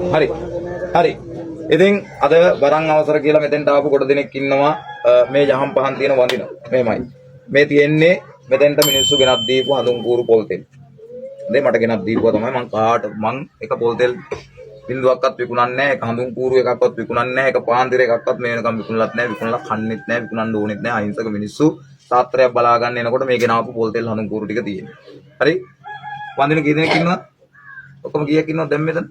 Hari, hari. ඉතින් අද වරන් අවසර කියලා මෙතෙන්ට ආපු කොට දෙනෙක් ඉන්නවා මේ යහම් පහන් තියෙන වඳින මේමයි මේ තියෙන්නේ මෙතෙන්ට මිනිස්සු ගෙනත් දීපු හඳුන් කූරු පොල් තෙල් ඉතින් මට ගෙනත් දීපුවා තමයි මං එක පොල් තෙල් බින්දුවක්වත් විකුණන්නේ නැහැ එක හඳුන් කූරු එකක්වත් විකුණන්නේ නැහැ එක පාන්තිර එකක්වත් මේ වෙනකම් විකුණලත් නැහැ විකුණලා කන්නෙත් නැහැ විකුණන්න ඕනෙත් නැහැ අහිංසක මිනිස්සු තාත්‍රයක් බලා ගන්න එනකොට මේ ගෙනාවු පොල් තෙල් හඳුන් කූරු ටික තියෙන්නේ හරි වඳින කී දෙනෙක් ඉන්නවද ඔක්කොම කීයක් ඉන්නවද දැන් මෙතන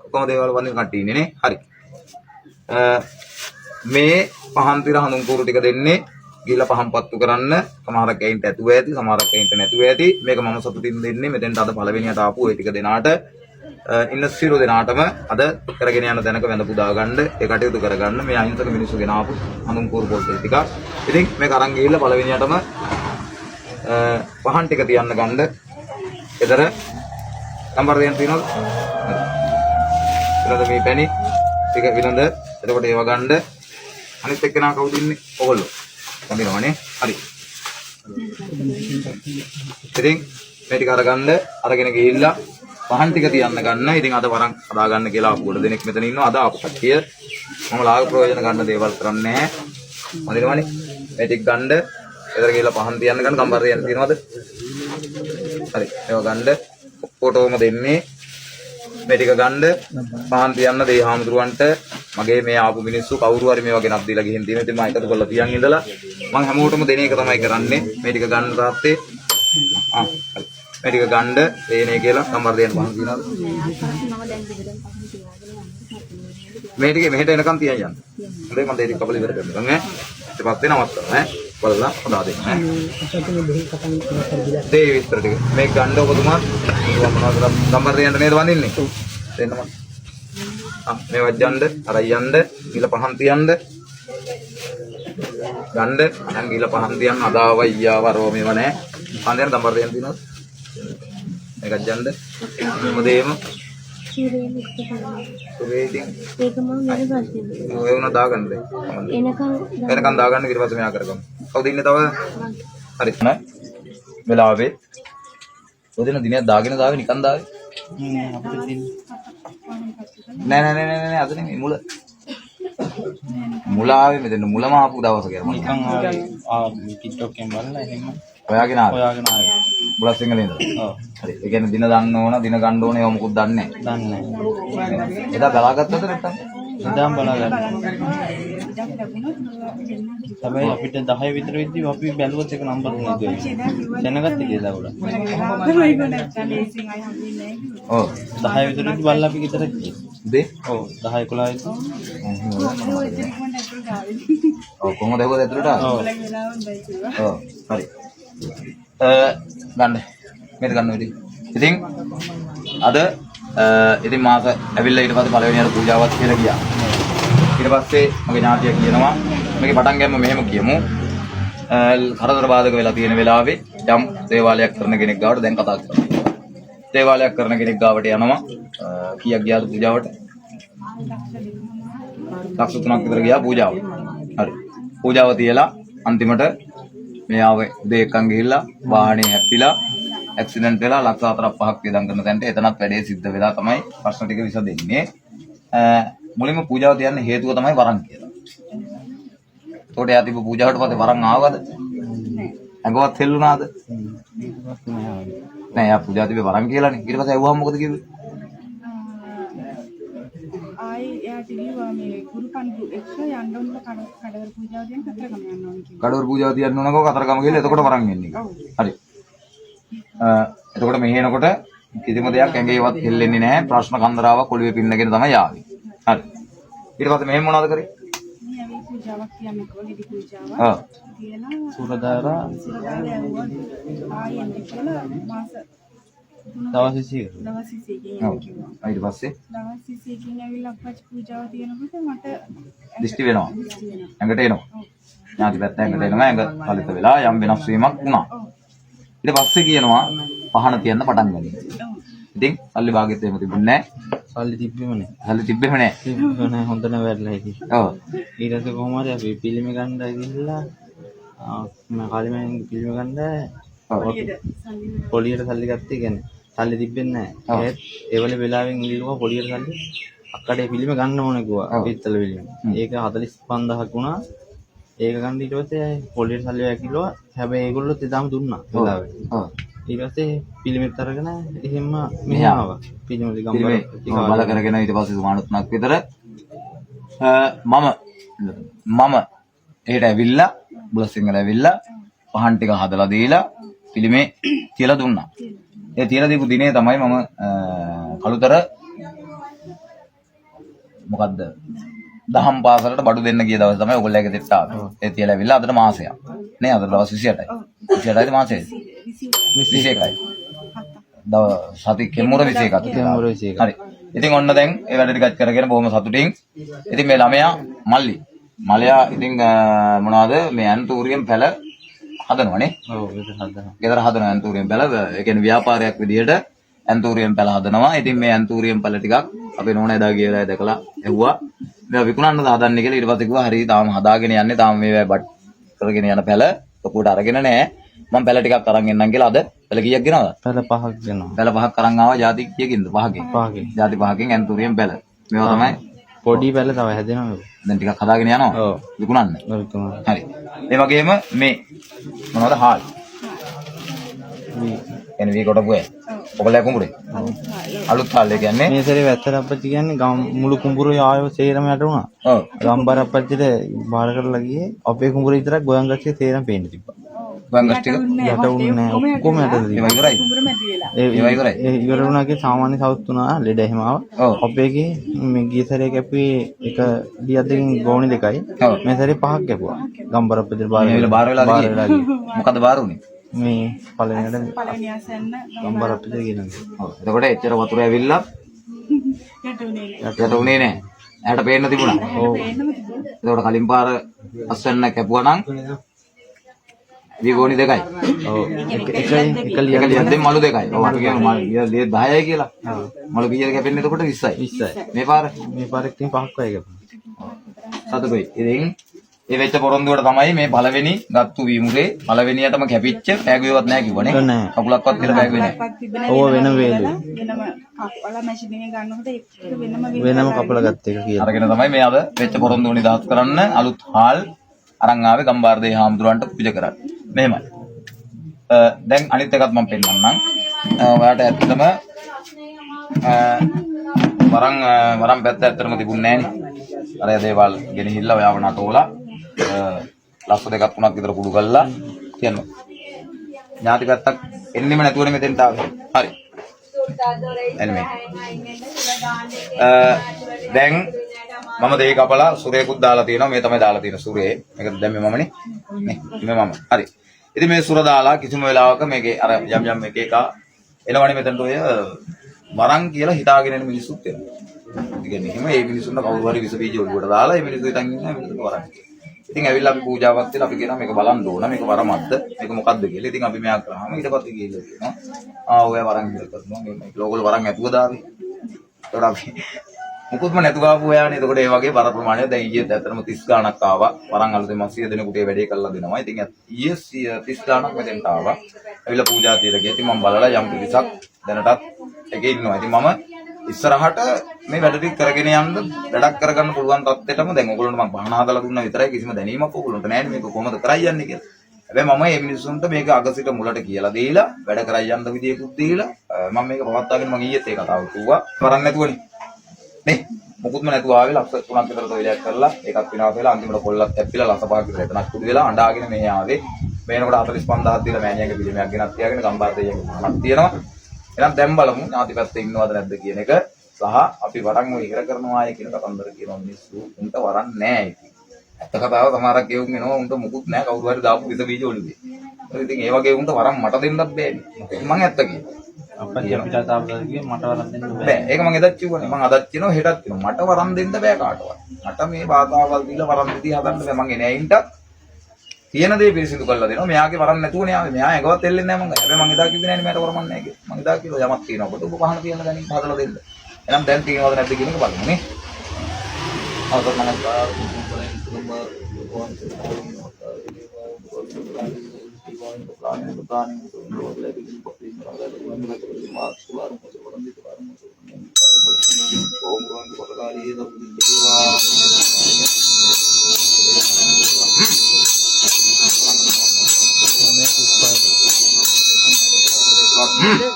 ඔක්කොම දේවල් වඳින කට්ටිය ඉන්නේ නේ හරි මේ පහන් තිර හඳුන් කූරු ටික දෙන්නේ ගිහලා පහන් පත්තු කරන්න සමහරක් ඇයින්ට ඇතුව ඇති සමහරක් ඇයින්ට නැතුව ඇති මේක මම සතුටින් දෙන්නේ මෙතෙන්ට අද පළවෙනියට ආපු ඒ ටික දෙනාට ඉන්න සියලු දෙනාටම අද කරගෙන යන දැනක වැඳ පුදා ගන්න ඒ කටයුතු කරගන්න මේ අහිංසක මිනිස්සු ගෙන ආපු හඳුන් කූරු පොල් ටික ඉතින් මේක අරන් ගිහලා පළවෙනියටම පහන් ටික තියන්න ගන්න එතර නම්බර දෙන්න තියෙනවද ඊළඟ මේ පැණි ටික විනඳ එතකොට ඒව ගන්න අනිත් එක්කෙනා කවුද ඉන්නේ ඔයගොල්ලෝ වඳිනවනේ හරි ඉතින් මේ ටික අරගන්න අරගෙන ගිහිල්ලා පහන් ටික තියන්න ගන්න ඉතින් අද වරන් හදා ගන්න කියලා ආපු කොට දෙනෙක් මෙතන ඉන්නවා අද ආපු කට්ටිය මම ලාභ ප්‍රයෝජන ගන්න දේවල් කරන්නේ නැහැ වඳිනවනේ මේ ටික ගන්න එතන ගිහිල්ලා පහන් තියන්න ගන්න කම්බර තියන්න තියෙනවද හරි ඒව ගන්න ඔක්කොටම දෙන්නේ මේ ටික ගන්න පහන් තියන්න දෙයි හාමුදුරුවන්ට මගේ මේ ආපු මිනිස්සු කවුරු හරි මේවා ගෙනත් දීලා ගිහින් තියෙන ඉතින් මම එකතු කරලා තියන් ඉඳලා මම හැමෝටම දෙන එක තමයි කරන්නේ මේ ටික ගන්න තාත්තේ හරි මේ ටික ගන්න එනේ කියලා නම්බර දෙන්න පහන් තියනවාද මේ ටික මෙහෙට එනකන් තියන් යන්න හොඳයි මම දෙයි කපල ඉවර කරනවා ඈ ඊට පස්සේ නවත්තනවා ඈ බලලා හදා දෙන්න ඈ දෙයි විතර ටික මේ ගන්න ඔබතුමා නම්බර දෙන්න නේද වඳින්නේ දෙන්න මම මේ වජ්ජන්ඩ අරයි යන්න ගිල පහන් තියන්න ගන්න අනන් ගිල පහන් තියන්න අදාව ඊයාව රෝ මේව නෑ පන්දෙන් නම්බර දෙන්න තියෙනවද මේකක් යන්න මොදේම ඒක මම නේද පස්සේ ඔය උනා දාගන්න දෙන්න එනකන් දාගන්න ඊට පස්සේ මෙයා කරගමු කවුද ඉන්නේ තව හරි නෑ වෙලාවේ ඔදින දිනයක් දාගෙන දාවේ නිකන් දාවේ නෑ අද නෙමෙයි මුල ආවේ මෙතන මුලම ආපු දවස කියලා නිකන් ආවේ TikTok එකෙන් බලලා එහෙම ඔයාගෙන ආවේ බුලත් සිංහලෙන් ඉඳලා ඔව් හරි ඒ කියන්නේ දින දන්න ඕන දින ගන්න ඕනේ ඒව මොකුත් දන්නේ නැහැ එදා බලාගත්තද නැත්තම් එදාම බලාගත්තා තමයි අපිට 10 විතර වෙද්දි අපි බැලුවත් එක නම්බර් නේද දැනගත්තේ කියලා උඩ ඔව් 10 විතර වෙද්දි බලලා අපි ගෙදර දේ ඔව් 10 11 ඔව් කොහොමද ඒක ඇතුළට ආවේ ඔව් හරි ගන්න මේක ගන්න වෙදී ඉතින් අද ඉතින් මාස ඇවිල්ලා ඊට පස්සේ පළවෙනියට පූජාවක් කියලා ගියා ඊට පස්සේ මගේ ඥාතිය කියනවා මේකේ පටන් ගන්න මෙහෙම කියමු කරදර බාධක වෙලා තියෙන වෙලාවේ යම් දේවාලයක් කරන කෙනෙක් ගාවට දැන් කතා කරනවා දේවාලයක් කරන කෙනෙක් ගාවට යනවා කීයක් ගියාද පූජාවට ලක්ෂ 3ක් විතර ගියා පූජාව හරි පූජාව තියලා අන්තිමට මේ ආවේ දෙකන් ගිහිල්ලා වාහනේ හැප්පිලා ඇක්සිඩන්ට් වෙලා ලක්ෂ 4ක් 5ක් වියදම් කරන තැනට එතනත් වැඩේ සිද්ධ වෙලා තමයි ප්‍රශ්න ටික විසඳෙන්නේ මුලින්ම පූජාව තියන්න හේතුව තමයි වරන් කියලා. ඒකට යා තිබ්බ පූජාවට පස්සේ වරන් ආවද? ඇඟවත් හෙල්ලුණාද? නෑ යා පූජාව තිබ්බේ වරන් කියලානේ. ඊට පස්සේ ඇහුවාම මොකද කිව්වේ? ආයි එයාට කිව්වා මේ ගුරුපන්දු එක්ක යන්න ඕන කඩවර පූජාව තියන්න කතරගම යන්න ඕන කිව්වා. කඩවර පූජාව තියන්න ඕනකෝ කතරගම ගිහලා එතකොට වරන් එන්නේ. හරි. එතකොට මෙහෙ එනකොට කිසිම දෙයක් ඇඟේවත් හෙල්ලෙන්නේ නැහැ. ප්‍රශ්න කන්දරාවක් ඔළුවේ පින්නගෙන තමයි ආවේ. හරි. ඊට පස්සේ මෙහෙම මොනවද කරේ? මේ අපි පූජාවක් කියන්න කොහොමද පූජාවක්? ඔව්. කියලා සුරදාරා යවුවා. ආයි එන්නේ කියලා මාස දවස් 20 දවස් 20 කිව්වා. ඊට පස්සේ දවස් 20 කින් ඇවිල්ලා අපච්චි පූජාව තියෙනකොට මට දිෂ්ටි වෙනවා. ඇඟට එනවා. ඥාති පැත්ත ඇඟට එනවා. ඇඟ කලිත වෙලා යම් වෙනස් වීමක් වුණා. ඊට පස්සේ කියනවා පහන තියන්න පටන් ගන්නවා. ඉතින් සල්ලි භාගෙත් එහෙම තිබුණේ නැහැ. සල්ලි තිබ්බෙම නෑ. සල්ලි තිබ්බෙම නැහැ. තිබ්බෙම නෑ හොඳ නැවැරලා හිටියේ. ඔව්. ඊට පස්සේ කොහොම හරි අපි පිළිම ගන්න ගිහිල්ලා මම කාලෙමෙන් පිළිම ගන්න පොලියට සල්ලි ගත්තේ කියන්නේ සල්ලි තිබෙන්නේ නැහැ. ඒවල වෙලාවෙන් ඉල්ලුවා පොලියට සල්ලි අක්කඩේ පිළිම ගන්න ඕනේ කිව්වා. පිත්තල පිළිම. ඒක 45000ක් වුණා. ඒක ගන්න ඊට පස්සේ පොලියට සල්ලි වැකිලුවා. හැබැයි ඒගොල්ලොත් එදාම දුන්නා වෙලාවෙ. ඔව්. ඊට පස්සේ පිළිමෙත් අරගෙන එහෙම මෙහා ආවා. පිළිම ගම්බර බල කරගෙන ඊට පස්සේ සුමාන 3ක් විතර මම එහෙට ඇවිල්ලා බුලසිංහල ඇවිල්ලා පහන් ටික හදලා දීලා පිළිමේ තියලා දුන්නා. ඒ තියලා දීපු දිනේ තමයි මම කළුතර මොකද්ද දහම් පාසලට බඩු දෙන්න ගිය දවස් තමයි ඔයගොල්ලෝගේ දෙට්ට ආවේ. ඒ තියලා ඇවිල්ලා අදට මාසයක්. නේ අද දවස් 28යි. 28යි මාසෙයි. 21යි. සති කෙමුර 21ක්. කෙමුර 21ක්. හරි. ඉතින් ඔන්න දැන් ඒ වැඩ ටිකක් කරගෙන බොහොම සතුටින්. ඉතින් මේ ළමයා මල්ලියා ඉතින් මොනවද මේ ඇන්තූරියම් පැල හදනවනේ. ඔව් ඒක හදනවා. ගෙදර හදන ඇන්තූරියම් පැල ඒ කියන්නේ ව්‍යාපාරයක් විදියට ඇන්තූරියම් පැල හදනවා. ඉතින් මේ ඇන්තූරියම් පැල ටිකක් අපේ නෝනා එදා කියලා දැකලා ඇහුවා. මේවා විකුණන්නද හදන්නේ කියලා. ඊට පස්සේ කිව්වා හරි තාම හදාගෙන යන්නේ. තාම මේවා බට් කරගෙන යන පැල ඔකුට අරගෙන නැහැ. මම පැල ටිකක් අරන් එන්නම් කියලා අද පැල කීයක් ගෙනවද? පැල 5ක් දෙනවා. පැල 5ක් අරන් ආවා. ಜಾති කීයකින්ද? 5කින්. 5කින්. ಜಾති 5කින් ඇන්තූරියම් පැල. මේවා තමයි පොඩි පැල තව හැදෙනවා. දැන් ටිකක් හදාගෙන යනවා. ඔව්. විකුණන්න. විකුණන්න. හරි. ඒ වගේම මේ මොනවද හාල්? එන වී කොට පුවේ. ඔබලා කුඹුරේ. අලුත් හාල් ඒ කියන්නේ මේ සැරේ වැත්තර අපච්චි කියන්නේ මුළු කුඹුරේ ආයෝ සේරම යට වුණා. ඔව්. ගම්බර අපච්චිට බාර කරලා ගියේ අපේ කුඹුරේ විතරක් ගොයන් ගස්සේ සේරම පේන්න තිබ්බා. බංගස් ටික යට වුණේ නැහැ. ඔක්කොම යටද ඒවා ඉවරයි. කුඹුර මැදි වෙලා. ඒවා ඉවරයි. ඒ ඉවර වුණාගේ සාමාන්‍ය සවුත් වුණා ලෙඩ එහෙම ආවා. ඔව්. අපේගේ මේ ගිය සැරේ කැපුවේ එක ඩියක් දෙකකින් ගෝණි දෙකයි. ඔව්. මේ සැරේ 5ක් කැපුවා. ගම්බර අපච්චිට බාර මේ බාර වෙලා ගියේ. මොකද බාර උනේ? මේ පළවෙනියට පළවෙනි ආසන්න ගම්බර අපච්චිට ගෙනන්නේ. ඔව්. එතකොට එච්චර වතුර ඇවිල්ලා යටුනේ. යට උනේ නැහැ. ඇහැට පේන්න තිබුණා. ඔව්. එන්නම තිබුණා. එතකොට කලින් පාර අස්සන්න කැපුවා නම් විගෝණි දෙකයි. ඔව්. එක එක ලියද්දෙන් මලු දෙකයි. ඔව් අපි කියන මලු 10යි කියලා. මලු කීයද කැපෙන්නේ එතකොට 20යි. 20යි. මේ පාර මේ පාරේ තියෙන 5ක් වගේ කැපුණා. සතුටුයි. ඉතින් ඒ වෙච්ච පොරොන්දුවට තමයි මේ පළවෙනි ගත්තු වීමුරේ පළවෙනියටම කැපිච්ච පෑගුවේවත් නැහැ කිව්වනේ. නැහැ. කකුලක්වත් විතර පෑගුවේ නැහැ. පත් තිබෙන ඕව වෙන වේලු. වෙනම කපලා මැෂින් එකෙන් ගන්නකොට ඒක වෙනම වෙනම කපලා ගත්ත එක කියලා. අරගෙන තමයි මේ අද වෙච්ච පොරොන්දු නිදහස් කරන්න අලුත් හාල් අරන් ආවේ ගම්බාරදේ හාමුදුරන්ට පූජා කරන්න. මෙහෙමයි. දැන් අනිත් එකත් මම පෙන්නන්නම්. ඔයාලට ඇත්තටම වරම් පැත්ත ඇත්තටම තිබුණේ නැහනේ. අර දේවල් ගෙනහිල්ලා ඔයාව නටෝලා ලක්ෂ දෙකක් තුනක් විතර කුඩු කරලා කියනවා. ඥාති පැත්තක් එන්නෙම නැතුවනේ මෙතෙන්ට ආවේ. හරි. එන්නේ. දැන් මම දෙහි කපලා සුරේකුත් දාලා තියෙනවා. මේ තමයි දාලා තියෙන සුරේ. මේක දැම්මේ මමනේ. නේ මම. හරි. ඉතින් මේ සුර දාලා කිසිම වෙලාවක මේකේ අර යම් එක එක එනවනේ මෙතනට ඔය වරන් කියලා හිතාගෙන ඉන්න මිනිස්සුත් එනවා. ඒ කියන්නේ එහෙම මේ මිනිස්සුන්ට කවුරු හරි විස බීජ ඔළුවට දාලා මේ මිනිස්සු හිතන් ඉන්නවා මිනිස්සුන්ට වරන් කියලා. ඉතින් ඇවිල්ලා අපි පූජාවක් තියලා අපි කියනවා මේක බලන්න ඕන මේක වරමක්ද මේක මොකක්ද කියලා. ඉතින් අපි මෙයා කරාම ඊට පස්සේ ගිහිල්ලා කියනවා ඔය වරන් කියලා කරනවා මේ ලෝකවල වරන් ඇතුව දාවේ. ඒකට අපි මුකුත්ම නැතුව ආපු ඔයානේ. එතකොට ඒ වගේ බර ප්‍රමාණය දැන් ඊයේ ඇත්තටම 30 ගණක් ආවා. වරන් අලුතෙන් 100 දෙනෙකුට ඒ වැඩේ කරලා දෙනවා. ඉතින් ඊයේ 30 ගණක් මෙතෙන්ට ආවා. ඇවිල්ලා පූජා තියලා ගියා. ඉතින් මම බලලා යම් පිරිසක් දැනටත් එකේ ඉන්නවා. ඉතින් මම ඉස්සරහට මේ වැඩ ටික කරගෙන යන්න වැඩක් කරගන්න පුළුවන් තත්ත්වෙටම දැන් ඔයගොල්ලන්ට මම බහන හදලා දුන්නා විතරයි. කිසිම දැනීමක් ඔයගොල්ලන්ට නැහැ මේක කොහොමද කරයි යන්නේ කියලා. හැබැයි මම මේ මිනිස්සුන්ට මේක අගසිට මුලට කියලා දීලා වැඩ කරයි යන්න විදියකුත් දීලා මම මේක පවත්වාගෙන මම ඊයේත් ඒ කතාව කිව්වා. කරන්නේ නැතුවනේ. නේ මොකුත්ම නැතුව ආවේ ලක්ෂ 3ක් විතර තොইলයක් කරලා ඒකත් විනාශ වෙලා අන්තිමට කොල්ලත් ඇප්පිලා ලස පහක් විතර එතනක් කුඩු වෙලා අඬාගෙන මෙහි ආවේ. මේනකොට 45000ක් දීලා මෑණියගේ පිළිමයක් ගෙනත් තියාගෙන ගම්බාර දෙයියගේ මහණක් තියෙනවා. එහෙනම් දැන් බලමු ඥාති පැත්තේ ඉන්නවද නැද්ද කියන එක සහ අපි වරන් ඔය ඉර කරනවා ආයේ කියන කතන්දර කියනවා මිනිස්සු උන්ට වරන් නැහැ ඉතින්. ඇත්ත කතාව සමහරක් කියුම් වෙනවා උන්ට මොකුත් නැහැ කවුරු හරි දාපු විස බීජ ඔළුවේ. ඉතින් ඒ වගේ උන්ට වරන් මට දෙන්නත් බෑනේ. මම ඇත්ත කියනවා. අපිට අපිට තාපදා කිව්වේ මට වරන් දෙන්න බෑ. බෑ. ඒක මම එදත් කිව්වනේ. මම අදත් කියනවා හෙටත් කියනවා. මට වරන් දෙන්න බෑ කාටවත්. මට මේ වාතාවල් දීලා වරන් දෙති හදන්න බෑ. මං එන්නේ ඇයින්ට තියෙන දේ පිරිසිදු කරලා දෙනවා. මෙයාගේ වරන් නැතුවනේ ආවේ. මෙයා එකවත් එල්ලෙන්නේ නැහැ මං. හැබැයි මං එදා කිව්වේ නෑනේ මට වරමන්නේ නැහැ කියලා. මං එදා කිව්වා යමක් තියෙනවා. ඔබට ඔබ පහන තියන්න දැනින් හදලා දෙන්න. එහෙනම් දැන් තියෙනවද නැද්ද කියන එක බලමු නේ. අවසන් නමස්කාර.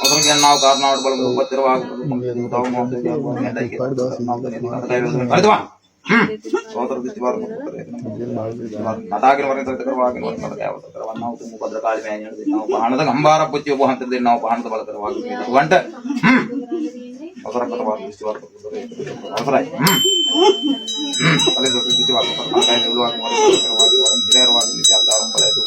Orang yang naik karena ada balon buat terwag, tahu mau tu dia buat ada kita. Ada tu bang. Orang tu istighfar mata akhir orang tu terwag, orang tu kaya orang terwag mau tu muka terkali mainnya. Naik bahan tu gambar apa cuci bahan tu dia naik bahan tu balon terwag. Wanta. Orang terwag istighfar. Orang lain. Kalau tu istighfar, orang kaya dulu orang terwag, orang terwag ini tiap orang pada tu.